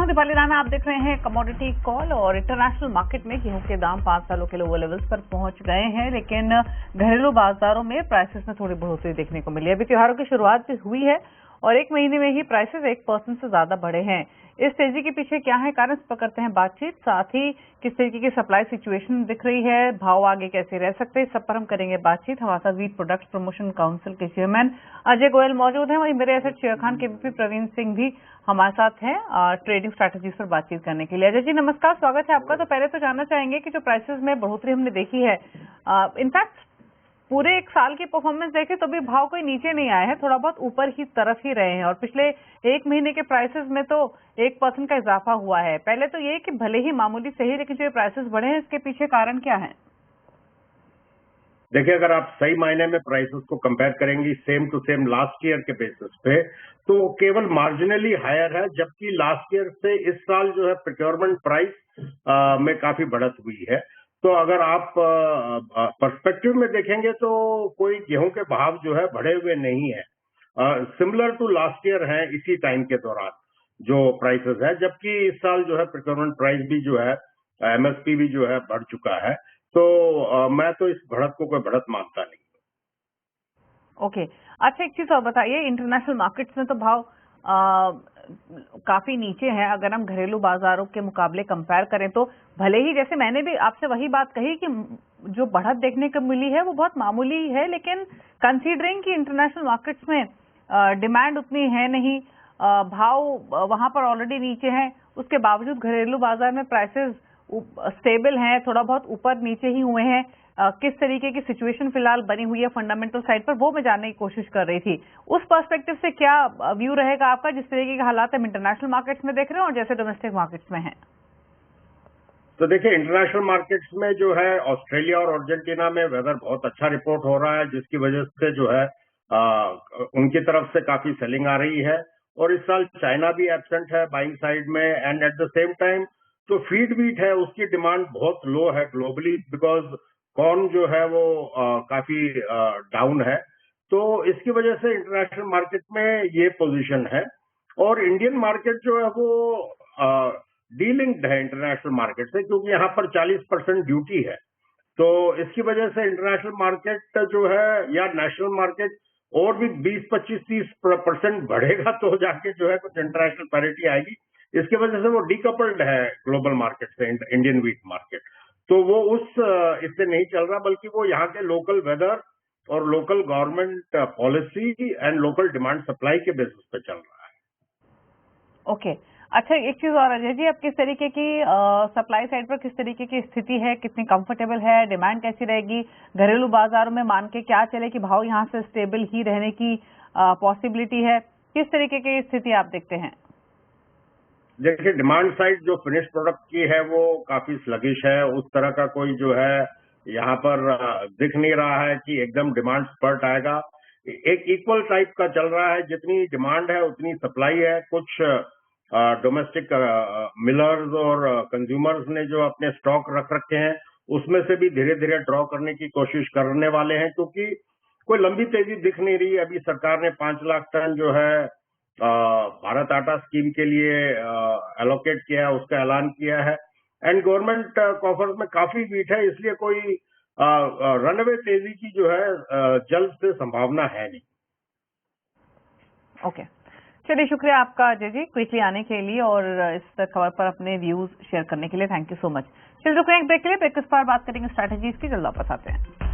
हूं दीपाली राणा। आप देख रहे हैं कमोडिटी कॉल। और इंटरनेशनल मार्केट में गेहूं के दाम 5 सालों के लोअर लेवल्स पर पहुंच गए हैं, लेकिन घरेलू बाजारों में प्राइसेस में थोड़ी बढ़ोतरी देखने को मिली है। अभी त्योहारों की शुरुआत भी हुई है और एक महीने में ही प्राइसेस 1% से ज्यादा बढ़े हैं। इस तेजी के पीछे क्या है कारण, इस पर करते हैं बातचीत। साथ ही किस तरीके की सप्लाई सिचुएशन दिख रही है, भाव आगे कैसे रह सकते हैं, सब पर हम करेंगे बातचीत। हमारे साथ वीट प्रोडक्ट्स प्रमोशन काउंसिल के चेयरमैन अजय गोयल मौजूद हैं। वहीं मेरे एसेट शेयर खान के वीपी प्रवीण सिंह भी हमारे साथ हैं ट्रेडिंग स्ट्रैटेजीज पर बातचीत करने के लिए। अजय जी नमस्कार, स्वागत है आपका। तो पहले तो जानना चाहेंगे कि जो प्राइसेस में बढ़ोतरी हमने देखी है, इनफैक्ट पूरे एक साल की परफॉर्मेंस देखें तो भी भाव कोई नीचे नहीं आए हैं, थोड़ा बहुत ऊपर की तरफ ही रहे हैं। और पिछले एक महीने के प्राइसेस में तो 1% का इजाफा हुआ है। पहले तो ये कि भले ही मामूली सही, लेकिन जो प्राइसेस बढ़े हैं इसके पीछे कारण क्या है? देखिए, अगर आप सही मायने में प्राइसेस को कंपेयर करेंगी same to same last year के बेसिस पे, तो केवल मार्जिनली हायर है, जबकि लास्ट ईयर से इस साल जो है प्रोक्योरमेंट प्राइस में काफी बढ़त हुई है। तो अगर आप पर्सपेक्टिव में देखेंगे तो कोई गेहूं के भाव जो है बढ़े हुए नहीं है, सिमिलर टू लास्ट ईयर है इसी टाइम के दौरान जो प्राइसेस है। जबकि इस साल जो है प्रोक्योरमेंट प्राइस भी जो है, एमएसपी भी जो है बढ़ चुका है। तो मैं तो इस बढ़त को कोई बढ़त मानता नहीं। ओके, अच्छा एक चीज और बताइए, इंटरनेशनल मार्केट्स में तो भाव काफी नीचे हैं। अगर हम घरेलू बाजारों के मुकाबले कंपेयर करें तो भले ही, जैसे मैंने भी आपसे वही बात कही कि जो बढ़त देखने को मिली है वो बहुत मामूली है, लेकिन कंसीडरिंग कि इंटरनेशनल मार्केट्स में डिमांड उतनी है नहीं, भाव वहां पर ऑलरेडी नीचे हैं, उसके बावजूद घरेलू बाजार में प्राइसेस स्टेबल हैं, थोड़ा बहुत ऊपर नीचे ही हुए हैं। किस तरीके की सिचुएशन फिलहाल बनी हुई है फंडामेंटल साइड पर, वो मैं जानने की कोशिश कर रही थी। उस पर्सपेक्टिव से क्या व्यू रहेगा आपका, जिस तरीके के हालात हम इंटरनेशनल मार्केट्स में देख रहे हैं और जैसे डोमेस्टिक मार्केट्स में हैं? तो देखिए, इंटरनेशनल मार्केट्स में जो है ऑस्ट्रेलिया और अर्जेंटीना में वेदर बहुत अच्छा रिपोर्ट हो रहा है, जिसकी वजह से जो है उनकी तरफ से काफी सेलिंग आ रही है। और इस साल चाइना भी एब्सेंट है बाइंग साइड में, and at the same time जो फीड व्हीट है उसकी डिमांड बहुत लो है ग्लोबली, बिकॉज कॉर्न जो है वो काफी डाउन है। तो इसकी वजह से इंटरनेशनल मार्केट में ये पोजीशन है। और इंडियन मार्केट जो है वो डीलिंक्ड है इंटरनेशनल मार्केट से, क्योंकि यहाँ पर 40% ड्यूटी है। तो इसकी वजह से इंटरनेशनल मार्केट जो है या नेशनल मार्केट और भी 20-25-30% बढ़ेगा तो जाके जो है कुछ इंटरनेशनल पैरिटी आएगी। इसकी वजह से वो डीकपल्ड है ग्लोबल मार्केट से, इंडियन व्हीट मार्केट। तो वो इससे नहीं चल रहा, बल्कि वो यहाँ के लोकल वेदर और local government policy and local demand supply के बेसिस पे चल रहा है। ओके, अच्छा एक चीज और अजय जी, अब किस तरीके की सप्लाई साइड पर किस तरीके की स्थिति है, कितनी कंफर्टेबल है, डिमांड कैसी रहेगी घरेलू बाजारों में? मान के क्या चले कि भाव यहाँ से स्टेबल ही रहने की पॉसिबिलिटी है, किस तरीके की स्थिति आप देखते हैं? देखिए, डिमांड साइड जो फिनिश प्रोडक्ट की है वो काफी स्लगिश है। उस तरह का कोई जो है यहाँ पर दिख नहीं रहा है कि एकदम डिमांड स्पर्ट आएगा। एक इक्वल टाइप का चल रहा है, जितनी डिमांड है उतनी सप्लाई है। कुछ डोमेस्टिक मिलर्स और कंज्यूमर्स ने जो अपने स्टॉक रख रखे हैं उसमें से भी धीरे धीरे ड्रॉ करने की कोशिश करने वाले हैं, क्योंकि कोई लंबी तेजी दिख नहीं रही। अभी सरकार ने 5 लाख टन जो है भारत आटा स्कीम के लिए एलोकेट किया है, उसका ऐलान किया है। एंड गवर्नमेंट कॉफर्स में काफी वीट है, इसलिए कोई रनवे तेजी की जो है जल्द से संभावना है नहीं। ओके, चलिए शुक्रिया आपका अजय जी क्विकली आने के लिए और इस खबर पर अपने व्यूज शेयर करने के लिए। Thank you so much. चलिए रुक रहे हैं एक ब्रेक के लिए, ब्रेक के बाद बात करेंगे स्ट्रैटेजीज की। जल्द वापस आते हैं।